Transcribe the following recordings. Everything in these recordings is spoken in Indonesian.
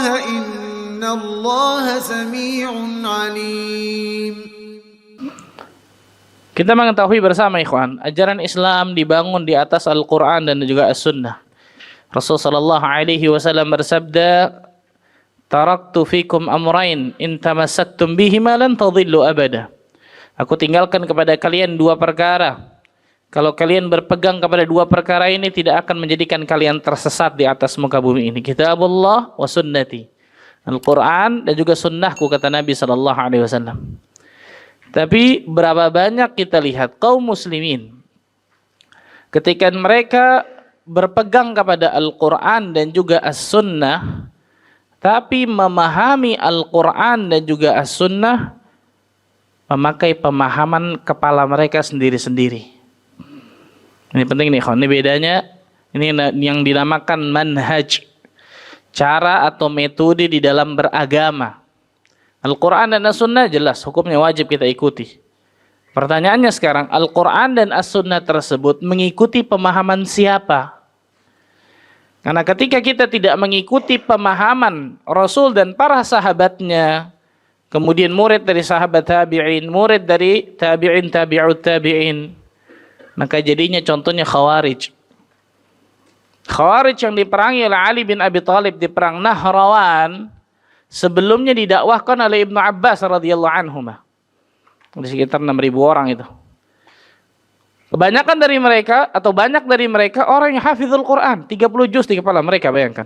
إن الله سميع عليم. Kita mengetahui bersama ikhwan, ajaran Islam dibangun di atas Al-Quran dan juga As-Sunnah. Rasulullah SAW bersabda, "Taraktu fikum amrain, in tamassaktum bihima lan tadhillu abada." Aku tinggalkan kepada kalian dua perkara. Kalau kalian berpegang kepada dua perkara ini, tidak akan menjadikan kalian tersesat di atas muka bumi ini. Kitabullah wa sunnati. Al-Quran dan juga sunnahku, kata Nabi SAW. Tapi berapa banyak kita lihat kaum muslimin ketika mereka berpegang kepada Al-Quran dan juga As-Sunnah, tapi memahami Al-Quran dan juga As-Sunnah memakai pemahaman kepala mereka sendiri-sendiri. Ini penting nih, ini bedanya. Ini yang dinamakan manhaj, cara atau metode di dalam beragama. Al-Quran dan As-Sunnah jelas hukumnya wajib kita ikuti. Pertanyaannya sekarang, Al-Quran dan As-Sunnah tersebut mengikuti pemahaman siapa? Karena ketika kita tidak mengikuti pemahaman Rasul dan para sahabatnya, kemudian murid dari sahabat tabi'in, murid dari tabi'in tabi'ut tabi'in, maka jadinya contohnya Khawarij. Khawarij yang diperangi oleh Ali bin Abi Thalib di perang Nahrawan, sebelumnya didakwahkan oleh Ibnu Abbas radhiyallahu anhuma. Di sekitar 6.000 orang itu. Kebanyakan dari mereka atau banyak dari mereka orang yang hafizul Quran, 30 juz di kepala mereka, bayangkan.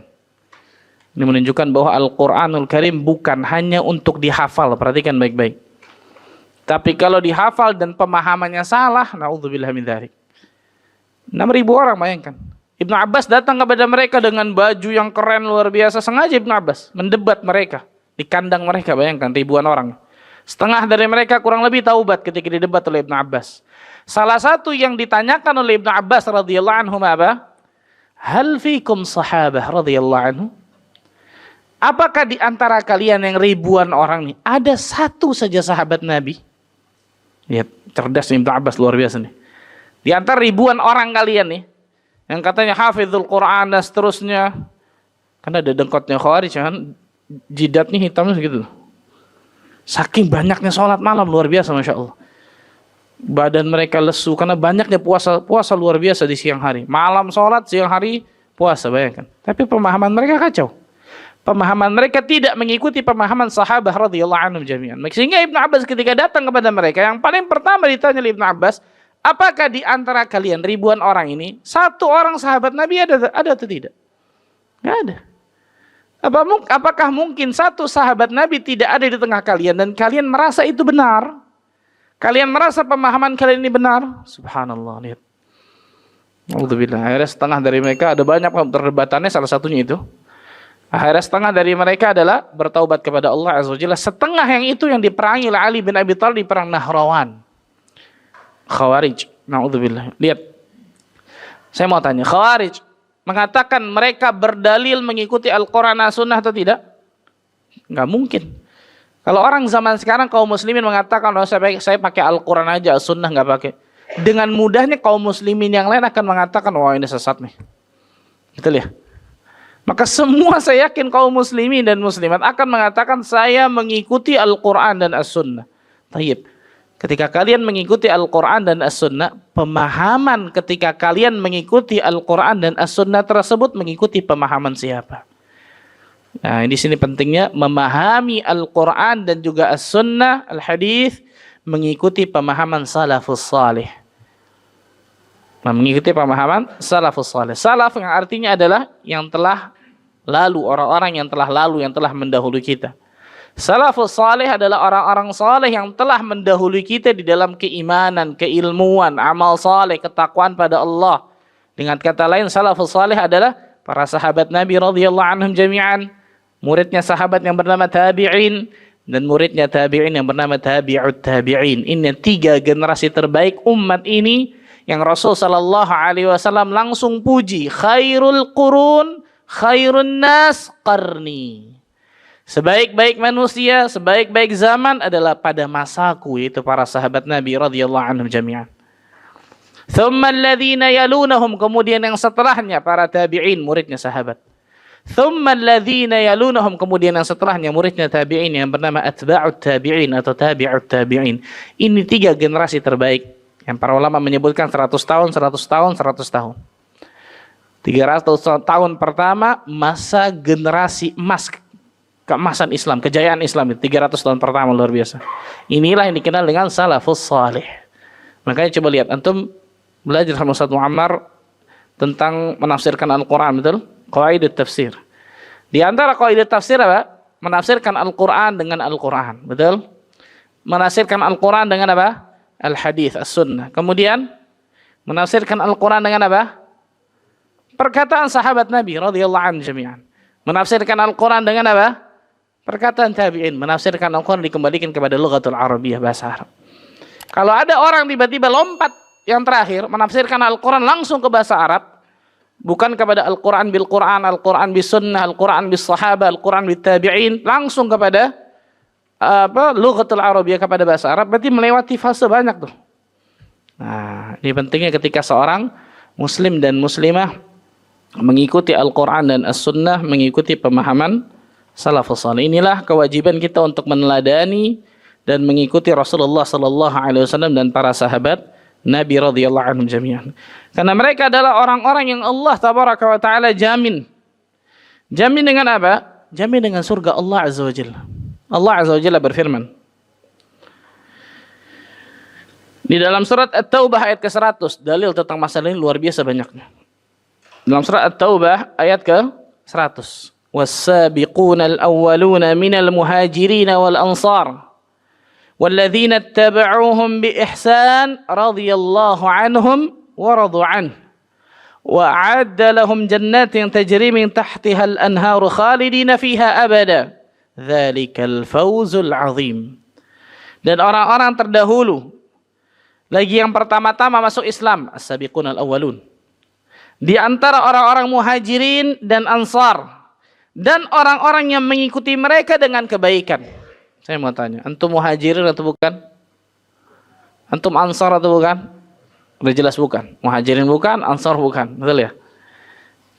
Ini menunjukkan bahwa Al-Quranul Karim bukan hanya untuk dihafal, perhatikan baik-baik. Tapi kalau dihafal dan pemahamannya salah, naudzubillah min dzalik. 6.000 orang, bayangkan. Ibnu Abbas datang kepada mereka dengan baju yang keren luar biasa. Sengaja Ibnu Abbas mendebat mereka di kandang mereka, bayangkan ribuan orang. Setengah dari mereka kurang lebih taubat ketika didebat oleh Ibnu Abbas. Salah satu yang ditanyakan oleh Ibnu Abbas radhiyallahu anhu apa? Hal fikum sahabah radhiyallahu anhu? Apakah di antara kalian yang ribuan orang ini ada satu saja sahabat Nabi? Lihat, cerdas Ibnu Abbas, luar biasa nih. Di antara ribuan orang kalian nih, yang katanya hafizul Quran dan seterusnya, karena ada dengkotnya Khawarij kan, jidatnya hitam segitu. Saking banyaknya sholat malam, luar biasa, Masya Allah. Badan mereka lesu karena banyaknya puasa luar biasa di siang hari. Malam sholat, siang hari puasa, bayangkan. Tapi pemahaman mereka kacau. Pemahaman mereka tidak mengikuti pemahaman sahabat radhiyallahu anhum jami'an. Sehingga Ibnu Abbas ketika datang kepada mereka, yang paling pertama ditanya oleh Ibnu Abbas, apakah di antara kalian ribuan orang ini satu orang sahabat Nabi ada atau tidak? Tidak ada. Apakah mungkin satu sahabat Nabi tidak ada di tengah kalian dan kalian merasa itu benar? Kalian merasa pemahaman kalian ini benar? Subhanallah, lihat. Alhamdulillah. Akhirnya setengah dari mereka, ada banyak perdebatannya, salah satunya itu. Akhirnya setengah dari mereka adalah bertaubat kepada Allah Azza wa Jalla. Setengah yang itu yang diperangi oleh Ali bin Abi Thalib di perang Nahrawan. Khawarij. Na'udzubillah. Lihat. Saya mau tanya, Khawarij mengatakan mereka berdalil mengikuti Al-Quran dan Sunnah atau tidak? Nggak mungkin. Kalau orang zaman sekarang kaum muslimin mengatakan, oh, saya pakai Al-Quran aja, Sunnah nggak pakai. Dengan mudahnya kaum muslimin yang lain akan mengatakan, wah ini sesat nih. Betul ya? Maka semua saya yakin kaum muslimin dan muslimat akan mengatakan saya mengikuti Al-Quran dan As-Sunnah. Tayyib. Ketika kalian mengikuti Al-Quran dan As-Sunnah, pemahaman ketika kalian mengikuti Al-Quran dan As-Sunnah tersebut mengikuti pemahaman siapa? Nah, di sini pentingnya memahami Al-Quran dan juga As-Sunnah, Al-Hadis, mengikuti pemahaman salafus salih. Mengikuti pemahaman salafus salih. Salaf yang artinya adalah yang telah lalu, orang-orang yang telah lalu, yang telah mendahului kita. Salafus salih adalah orang-orang saleh yang telah mendahului kita di dalam keimanan, keilmuan, amal saleh, ketakwaan pada Allah. Dengan kata lain, salafus salih adalah para sahabat Nabi radhiyallahu anhum jami'an, muridnya sahabat yang bernama tabi'in, dan muridnya tabi'in yang bernama tabi'ut tabi'in. Ini 3 generasi terbaik umat ini yang Rasul sallallahu alaihi wasallam langsung puji, khairul qurun, khairun nas qarni. Sebaik-baik manusia, sebaik-baik zaman adalah pada masaku, yaitu para sahabat Nabi radhiyallahu anhum jami'an. Thumma alladhina yalunahum, kemudian yang setelahnya para tabi'in, muridnya sahabat. Thumma alladhina yalunahum, kemudian yang setelahnya muridnya tabi'in yang bernama atba'ut tabi'in atau tabi'ut tabi'in. Ini 3 generasi terbaik yang para ulama menyebutkan 100 tahun, 100 tahun, 100 tahun. 300 tahun pertama masa generasi emas keemasan Islam, kejayaan Islam itu 300 tahun pertama, luar biasa. Inilah yang dikenal dengan salafus salih. Makanya coba lihat antum belajar sama Ustaz Muammar tentang menafsirkan Al-Qur'an, betul? Qaidah tafsir. Di antara qaidah tafsir apa? Menafsirkan Al-Qur'an dengan Al-Qur'an, betul? Menafsirkan Al-Qur'an dengan apa? Al-hadis, as-sunnah. Kemudian menafsirkan Al-Qur'an dengan apa? Perkataan sahabat Nabi radhiyallahu anhum jami'an. Menafsirkan Al-Qur'an dengan apa? Perkataan tabi'in. Menafsirkan Al-Qur'an dikembalikan kepada lughatul Arabiyah, bahasa Arab. Kalau ada orang tiba-tiba lompat yang terakhir menafsirkan Al-Qur'an langsung ke bahasa Arab, bukan kepada Al-Qur'an bil Qur'an, Al-Qur'an bis sunnah, Al-Qur'an bis sahabah, Al-Qur'an bit tabi'in, langsung kepada lughatul Arabiyah, kepada bahasa Arab, berarti melewati fase banyak tuh. Nah, ini pentingnya ketika seorang muslim dan muslimah mengikuti Al-Quran dan As-Sunnah, mengikuti pemahaman salafus salih. Inilah kewajiban kita untuk meneladani dan mengikuti Rasulullah sallallahu alaihi wasallam dan para sahabat Nabi radhiyallahu anhum jami'an. Karena mereka adalah orang-orang yang Allah tabaraka wa taala jamin. Jamin dengan apa? Jamin dengan surga Allah azza wajalla. Allah azza wajalla berfirman di dalam surat At-Taubah ayat ke-100, dalil tentang masalah ini luar biasa banyaknya. Dalam surat At-Taubah ayat ke-100. Was-sabiquna al-awwaluna minal muhajirin wal ansar walladzina ittaba'uuhum bi ihsan radhiyallahu anhum wa radu anhu wa a'adda lahum jannatin tajri min tahtiha al-anharu khalidina fiha abada dzalikal fawzul 'azim. Dan orang-orang terdahulu, lagi yang pertama-tama masuk Islam, as-sabiqun al-awwalun, di antara orang-orang muhajirin dan ansar, dan orang-orang yang mengikuti mereka dengan kebaikan. Saya mau tanya, antum muhajirin atau bukan? Antum ansar atau bukan? Udah jelas bukan. Muhajirin bukan, ansar bukan. Betul ya?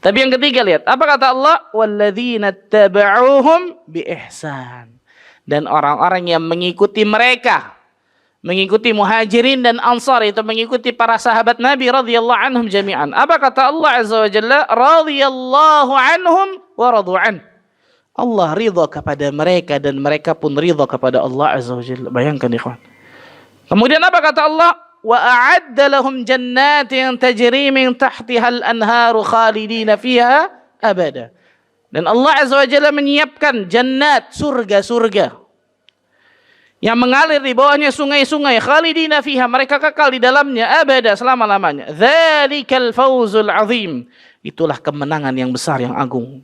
Tapi yang ketiga lihat, apa kata Allah? Walladzina taba'uuhum bi ihsan. Dan orang-orang yang mengikuti mereka, mengikuti muhajirin dan ansar, itu mengikuti para sahabat Nabi radhiyallahu anhum jami'an. Apa kata Allah azza wa jalla? Radhiyallahu anhum wa radu an. Allah ridha kepada mereka dan mereka pun ridha kepada Allah azza wa jalla. Bayangkan ikhwan. Kemudian apa kata Allah? Wa a'adda lahum jannatin tajri min tahtiha al-anharu khalidina fiha abada. Dan Allah azza wa jalla menyiapkan jannat, surga-surga yang mengalir di bawahnya sungai-sungai, khalidina fiha, mereka kekal di dalamnya abada, selama-lamanya. Dzalikal fawzul azim. Itulah kemenangan yang besar, yang agung.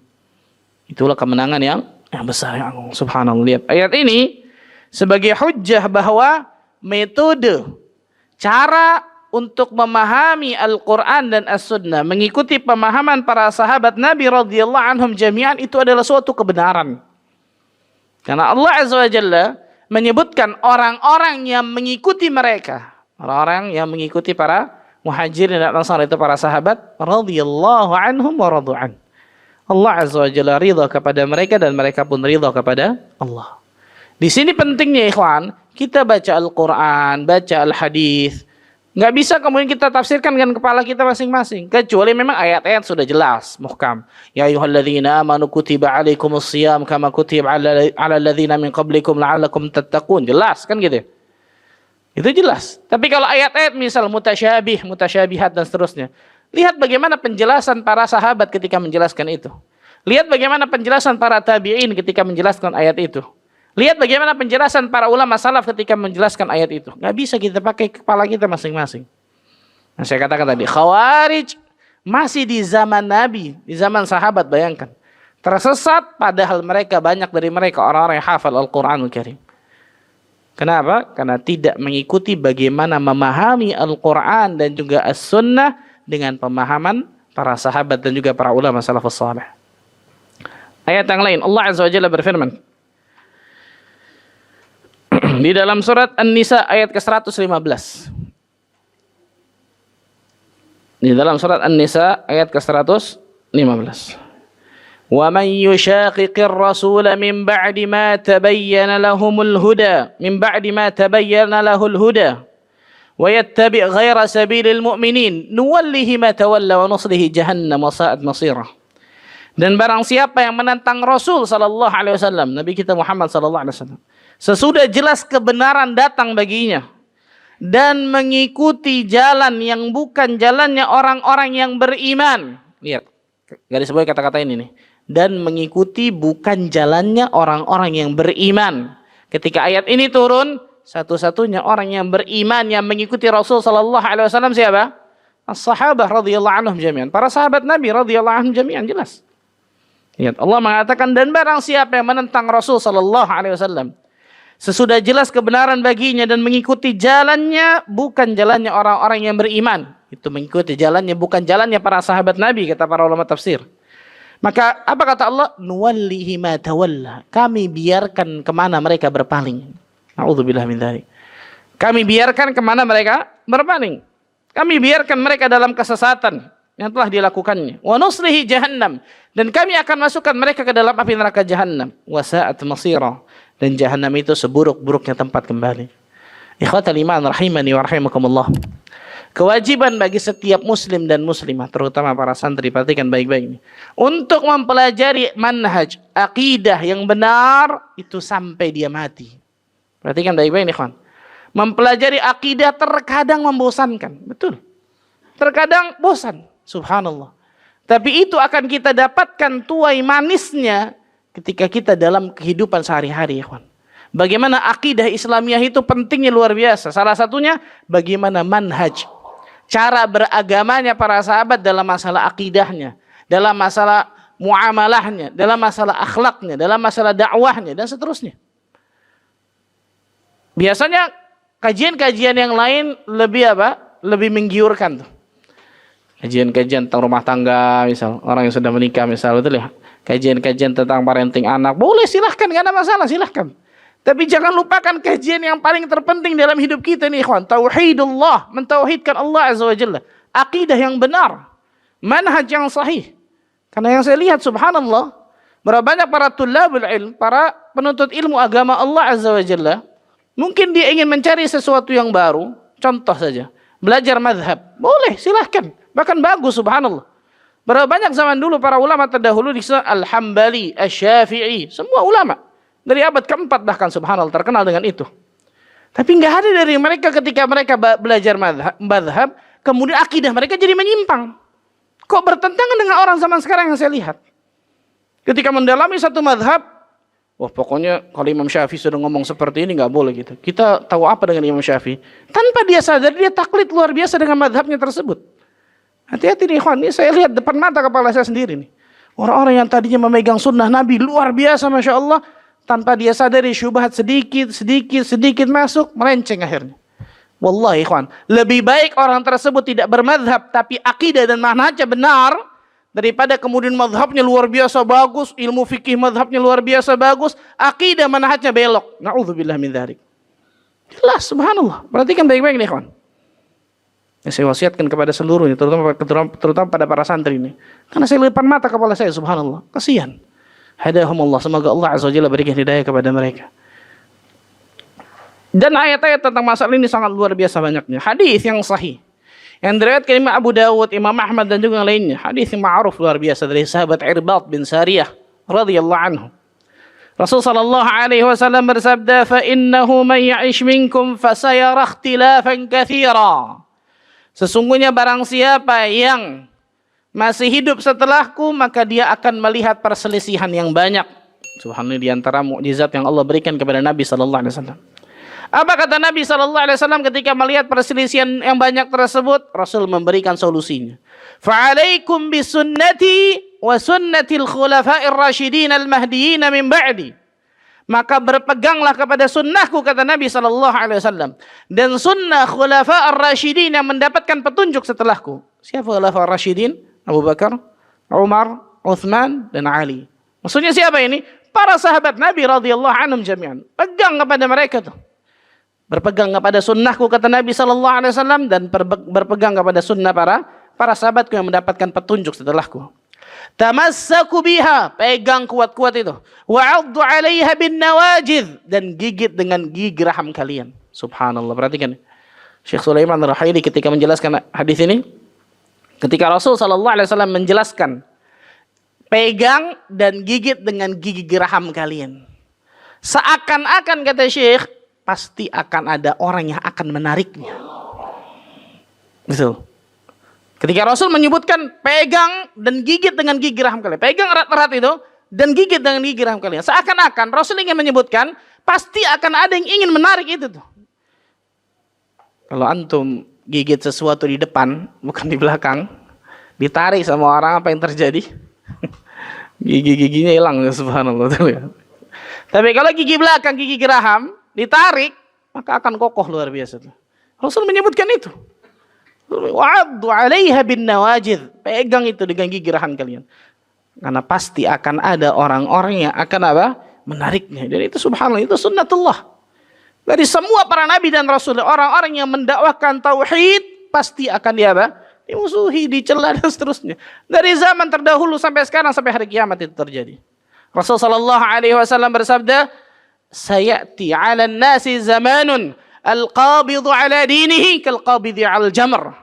Itulah kemenangan yang besar, yang agung. Subhanallah. Lihat ayat ini sebagai hujjah bahwa metode, cara untuk memahami Al-Quran dan As-Sunnah, mengikuti pemahaman para sahabat Nabi radhiyallahu anhum jami'an, itu adalah suatu kebenaran. Karena Allah azza wa jalla menyebutkan orang-orang yang mengikuti mereka, orang-orang yang mengikuti para muhajirin dan ansar, itu para sahabat radhiyallahu anhum wa radu an. Allah azza wa jalla ridha kepada mereka dan mereka pun ridha kepada Allah. Di sini pentingnya ikhwan, kita baca Al-Quran, baca Al-Hadis, nggak bisa kemudian kita tafsirkan dengan kepala kita masing-masing, kecuali memang ayat-ayat sudah jelas, muhkam. Ya ayyuhalladzina amanu kutiba alaikumus shiyam kama kutiba ala alladzina min qablikum la'allakum tattaqun. Jelas kan gitu. Itu jelas. Tapi kalau ayat-ayat misal mutasyabih, mutasyabihat dan seterusnya, lihat bagaimana penjelasan para sahabat ketika menjelaskan itu. Lihat bagaimana penjelasan para tabi'in ketika menjelaskan ayat itu. Lihat bagaimana penjelasan para ulama salaf ketika menjelaskan ayat itu. Nggak bisa kita pakai kepala kita masing-masing. Nah, saya katakan tadi, Khawarij masih di zaman Nabi, di zaman sahabat, bayangkan. Tersesat padahal mereka, banyak dari mereka orang-orang yang hafal Al-Quranul Karim. Kenapa? Karena tidak mengikuti bagaimana memahami Al-Quran dan juga As-Sunnah dengan pemahaman para sahabat dan juga para ulama salafus salih. Ayat yang lain, Allah Azza wa Jalla berfirman di dalam surat An-Nisa ayat ke-115. Di dalam surat An-Nisa ayat ke-115. وَمَنْ يُشَاقِقِ الرَّسُولَ مِنْ بَعْدِ مَا تَبَيَّنَ لَهُمُ الْهُدَى وَيَتَّبِعْ غَيْرَ سَبِيلِ الْمُؤْمِنِينَ نُوَلِّهِ مَا تَوَلَّى وَنُصْلِهِ جَهَنَّمَ وَسَاءَتْ مَصِيرًا. Dan barang siapa yang menentang Rasul sallallahu alaihi wasallam, Nabi kita Muhammad sallallahu alaihi wasallam, sesudah jelas kebenaran datang baginya dan mengikuti jalan yang bukan jalannya orang-orang yang beriman. Lihat, garis bawahi kata-kata ini nih. Dan mengikuti bukan jalannya orang-orang yang beriman. Ketika ayat ini turun, satu-satunya orang yang beriman yang mengikuti Rasul sallallahu alaihi wasallam siapa? As-sahabah radhiyallahu anhum jami'an. Para sahabat Nabi radhiyallahu anhum jami'an, jelas. Lihat, Allah mengatakan, dan barang siapa yang menentang Rasul sallallahu alaihi wasallam sesudah jelas kebenaran baginya dan mengikuti jalannya bukan jalannya orang-orang yang beriman. Itu mengikuti jalannya bukan jalannya para sahabat Nabi, kata para ulama tafsir. Maka apa kata Allah? Nuwallihi ma tawalla. Kami biarkan kemana mereka berpaling. A'udzubillah min dzalik. Kami biarkan kemana mereka berpaling. Kami biarkan mereka dalam kesesatan yang telah dilakukannya. Wa nuslihi jahannam. Dan kami akan masukkan mereka ke dalam api neraka jahannam. Wa sa'at masira. Dan jahannam itu seburuk-buruknya tempat kembali. Ikhwatal iman rahimani wa rahimakumullah. Kewajiban bagi setiap muslim dan muslimah, terutama para santri, perhatikan baik-baik ini, untuk mempelajari manhaj akidah yang benar itu sampai dia mati. Perhatikan baik-baik nih kawan. Mempelajari akidah terkadang membosankan, betul. Terkadang bosan, subhanallah. Tapi itu akan kita dapatkan tuai manisnya ketika kita dalam kehidupan sehari-hari, ya kawan. Bagaimana akidah Islamiyah itu pentingnya luar biasa. Salah satunya bagaimana manhaj, cara beragamanya para sahabat dalam masalah akidahnya, dalam masalah muamalahnya, dalam masalah akhlaknya, dalam masalah dakwahnya, dan seterusnya. Biasanya kajian-kajian yang lain lebih apa? Lebih menggiurkan tuh. Kajian-kajian tentang rumah tangga, misal orang yang sudah menikah, misal itu lihat. Kajian-kajian tentang parenting anak, boleh, silahkan, gak ada masalah, silahkan. Tapi jangan lupakan kajian yang paling terpenting dalam hidup kita nih, ikhwan. Tauhidullah, mentauhidkan Allah Azza wa Jalla. Akidah yang benar, manhaj yang sahih. Karena yang saya lihat, subhanallah, berapa banyak para tulabul ilm, para penuntut ilmu agama Allah Azza wa Jalla, mungkin dia ingin mencari sesuatu yang baru. Contoh saja, belajar madhab, boleh, silahkan. Bahkan bagus, subhanallah. Berapa banyak zaman dulu para ulama terdahulu di Al-Hambali, Asy-Syafi'i, semua ulama. Dari abad keempat bahkan, subhanallah, terkenal dengan itu. Tapi nggak ada dari mereka ketika mereka belajar madhab, kemudian akidah mereka jadi menyimpang. Kok bertentangan dengan orang zaman sekarang yang saya lihat. Ketika mendalami satu madhab, wah pokoknya kalau Imam Syafi'i sudah ngomong seperti ini nggak boleh gitu. Kita tahu apa dengan Imam Syafi'i? Tanpa dia sadar, dia taklid luar biasa dengan madhabnya tersebut. Hati-hati nih ikhwan, ini saya lihat depan mata kepala saya sendiri nih. Orang-orang yang tadinya memegang sunnah Nabi luar biasa, Masya Allah, tanpa dia sadari syubhat sedikit masuk, melenceng akhirnya. Wallahi ikhwan, lebih baik orang tersebut tidak bermadhab, tapi akidah dan manhajnya benar, daripada kemudian madhabnya luar biasa bagus, ilmu fikih madhabnya luar biasa bagus, akidah manhajnya belok. Na'udzubillah min dzalik. Jelas, subhanallah. Perhatikan baik-baik nih ikhwan. Yang saya wasiatkan kepada seluruhnya, terutama pada para santri ini. Karena saya lihat depan mata kepala saya, subhanallah. Kasihan. Hadahumullah, semoga Allah Azza wa Jalla berikan hidayah kepada mereka. Dan ayat-ayat tentang masalah ini sangat luar biasa banyaknya. Hadis yang sahih, yang diriwayatkan Imam Abu Dawud, Imam Ahmad dan juga yang lainnya. Hadis yang ma'ruf luar biasa dari sahabat Irbad bin Sariyah radhiyallahu anhu. Rasul sallallahu alaihi wasallam bersabda, "Fa innahu man ya'ish minkum fasayara ikhtilafan katsira." Sesungguhnya barang siapa yang masih hidup setelahku, maka dia akan melihat perselisihan yang banyak. Subhanallah, di antara mukjizat yang Allah berikan kepada Nabi sallallahu alaihi wasallam. Apa kata Nabi sallallahu alaihi wasallam ketika melihat perselisihan yang banyak tersebut? Rasul memberikan solusinya. Fa'alaikum bisunnati wa sunnatil khulafa'ir rasyidin al-mahdiyyin min ba'di. Maka berpeganglah kepada sunnahku, kata Nabi sallallahu alaihi wasallam, dan sunnah khulafa'ir rasyidin yang mendapatkan petunjuk setelahku. Siapa khulafa'ir rasyidin? Abu Bakar, Umar, Uthman, dan Ali. Maksudnya siapa ini? Para sahabat Nabi radhiyallahu anhum jami'an. Pegang kepada mereka tuh. Berpegang kepada sunnahku, kata Nabi sallallahu alaihi wasallam, dan berpegang kepada sunnah para sahabatku yang mendapatkan petunjuk setelahku. Tamassaku biha, pegang kuat-kuat itu. Wa'addu 'alaiha bin nawajidh, dan gigit dengan gigi raham kalian. Subhanallah, perhatikan. Syekh Sulaiman Ar-Ruhaili ketika menjelaskan hadis ini, ketika Rasul sallallahu alaihi wasallam menjelaskan pegang dan gigit dengan gigi geraham kalian. Seakan-akan kata Syekh, pasti akan ada orang yang akan menariknya. Betul. Ketika Rasul menyebutkan pegang dan gigit dengan gigi geraham kalian. Pegang erat-erat itu dan gigit dengan gigi geraham kalian. Seakan-akan Rasul ingin menyebutkan pasti akan ada yang ingin menarik itu tuh. Kalau antum gigit sesuatu di depan, bukan di belakang, ditarik sama orang, apa yang terjadi? Gigi-giginya hilang, subhanallah. Tapi kalau gigi belakang, gigi geraham, ditarik, maka akan kokoh luar biasa. Rasul menyebutkan itu. Wa'addu 'alaiha bin nawajidh. Pegang itu dengan gigi geraham kalian. Karena pasti akan ada orang-orang yang akan apa? Menariknya. Dan itu subhanallah, itu sunnatullah. Dari semua para nabi dan rasul, orang-orang yang mendakwahkan tauhid pasti akan dimusuhi, dicela dan seterusnya. Dari zaman terdahulu sampai sekarang, sampai hari kiamat itu terjadi. Rasul sallallahu alaihi wasallam bersabda, "Sayati 'alan nasi zamanun al-qabidu 'ala dinihi kal-qabidi 'al jamr."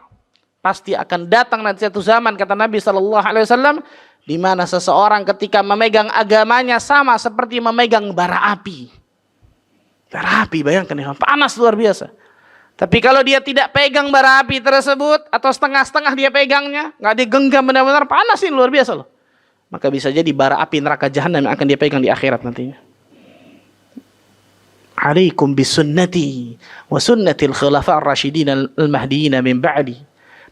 Pasti akan datang nanti satu zaman, kata Nabi sallallahu alaihi wasallam, di mana seseorang ketika memegang agamanya sama seperti memegang bara api. Bara api, bayangkan ya, panas luar biasa. Tapi kalau dia tidak pegang bara api tersebut, atau setengah-setengah dia pegangnya, nggak digenggam benar-benar, panas ini luar biasa loh. Maka bisa jadi bara api neraka jahanam yang akan dia pegang di akhirat nantinya. Alaikum bisunnati wa sunnatil khulafa ar-rasyidin al-mahdiyyin min ba'di.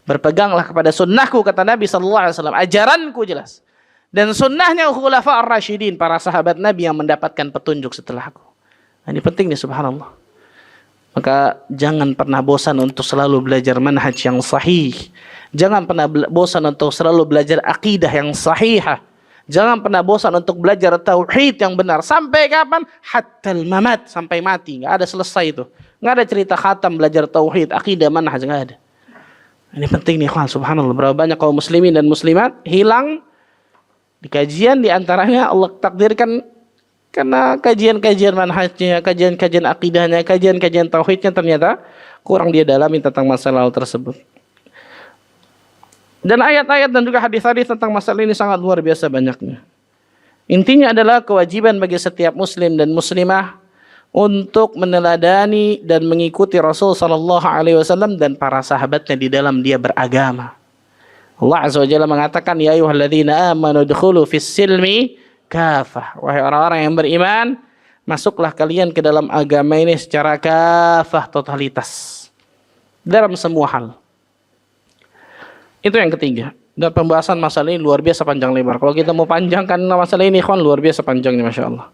Berpeganglah kepada sunnahku, kata Nabi sallallahu alaihi wasallam, ajaranku jelas. Dan sunnahnya khulafa ar-rasyidin, para sahabat Nabi yang mendapatkan petunjuk setelahku. Ini penting nih, subhanallah. Maka jangan pernah bosan untuk selalu belajar manhaj yang sahih. Jangan pernah bosan untuk selalu belajar akidah yang sahihah. Jangan pernah bosan untuk belajar tauhid yang benar. Sampai kapan? Hattal mamat, sampai mati. Nggak ada selesai itu. Nggak ada cerita khatam belajar tauhid, akidah, manhaj, nggak ada. Ini penting nih, subhanallah. Berapa banyak kaum muslimin dan muslimat hilang di kajian, di antaranya Allah takdirkan karena kajian-kajian manhajnya, kajian-kajian akidahnya, kajian-kajian tauhidnya ternyata kurang dia dalami tentang masalah tersebut. Dan ayat-ayat dan juga hadis-hadis tentang masalah ini sangat luar biasa banyaknya. Intinya adalah kewajiban bagi setiap muslim dan muslimah untuk meneladani dan mengikuti Rasul sallallahu alaihi wasallam dan para sahabatnya di dalam dia beragama. Allah azza wa jalla mengatakan, ya ayyuhalladzina amanu udkhulu fis silmi kafah. Wahai orang-orang yang beriman, masuklah kalian ke dalam agama ini secara kafah, totalitas, dalam semua hal. Itu yang ketiga. Dan pembahasan masalah ini luar biasa panjang lebar. Kalau kita mau panjangkan masalah ini, luar biasa panjangnya, masya Allah.